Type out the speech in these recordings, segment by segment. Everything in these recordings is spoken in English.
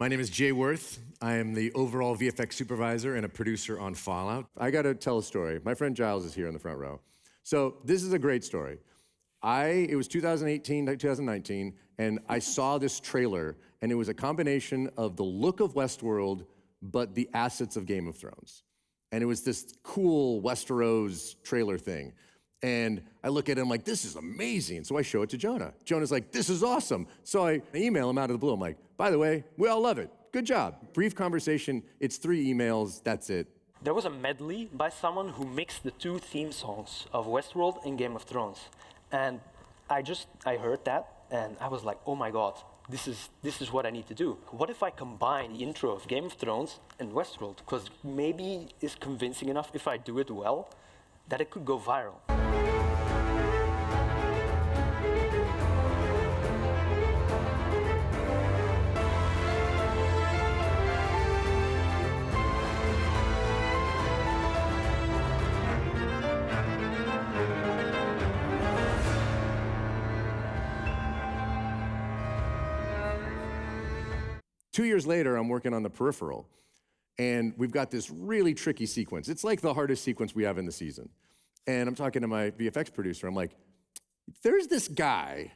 My name is Jay Worth. I am the overall VFX supervisor and a producer on Fallout. I gotta tell a story. My friend Giles is here in the front row. So this is a great story. It was 2018, 2019, and I saw this trailer, and it was a combination of the look of Westworld, but the assets of Game of Thrones. And it was this cool Westeros trailer thing. And I look at it, I'm like, this is amazing. So I show it to Jonah. Jonah's like, this is awesome. So I email him out of the blue. I'm like, by the way, we all love it. Good job. Brief conversation. It's 3 emails. That's it. There was a medley by someone who mixed the 2 theme songs of Westworld and Game of Thrones. And I heard that, and I was like, oh my God, this is what I need to do. What if I combine the intro of Game of Thrones and Westworld? Because maybe it's convincing enough if I do it well that it could go viral. 2 years later, I'm working on the Peripheral, and we've got this really tricky sequence. It's like the hardest sequence we have in the season. And I'm talking to my VFX producer. I'm like, there's this guy.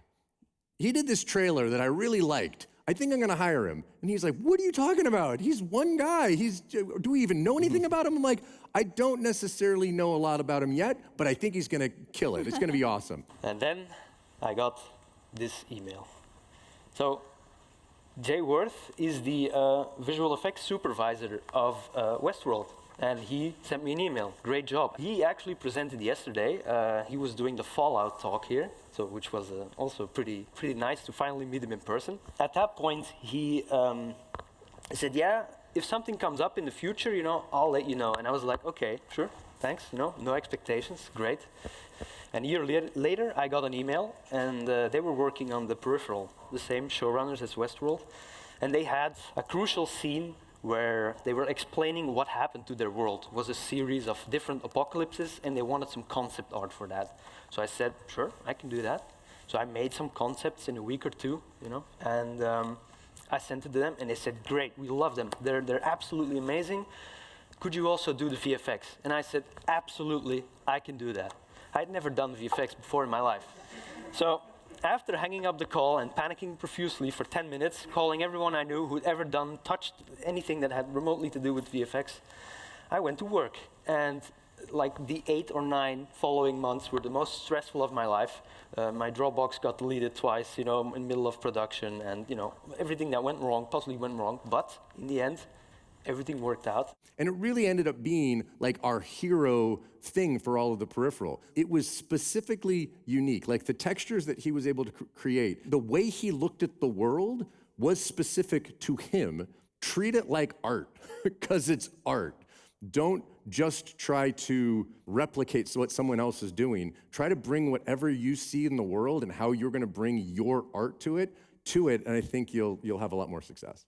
He did this trailer that I really liked. I think I'm gonna hire him. And he's like, what are you talking about? He's one guy. Do we even know anything about him? I'm like, I don't necessarily know a lot about him yet, but I think he's gonna kill it. It's gonna be awesome. And then I got this email. So Jay Worth is the visual effects supervisor of Westworld, and he sent me an email. Great job. He actually presented yesterday. He was doing the Fallout talk here, which was also pretty nice to finally meet him in person. At that point, he said, "Yeah, if something comes up in the future, I'll let you know." And I was like, "Okay, sure, thanks. No expectations, great." And a year later, I got an email, and they were working on the Peripheral, the same showrunners as Westworld, and they had a crucial scene where they were explaining what happened to their world. It was a series of different apocalypses, and they wanted some concept art for that. So I said, sure, I can do that. So I made some concepts in a week or two, and I sent it to them, and they said, great, we love them. They're absolutely amazing. Could you also do the VFX? And I said, absolutely, I can do that. I'd never done VFX before in my life. So after hanging up the call and panicking profusely for 10 minutes, calling everyone I knew who'd ever touched anything that had remotely to do with VFX, I went to work. And like the 8 or 9 following months were the most stressful of my life. My Dropbox got deleted twice, in the middle of production, and everything that went wrong, possibly went wrong. But in the end, everything worked out. And it really ended up being like our hero thing for all of the Peripheral. It was specifically unique. Like the textures that he was able to create, the way he looked at the world was specific to him. Treat it like art, because it's art. Don't just try to replicate what someone else is doing. Try to bring whatever you see in the world and how you're gonna bring your art to it, and I think you'll have a lot more success.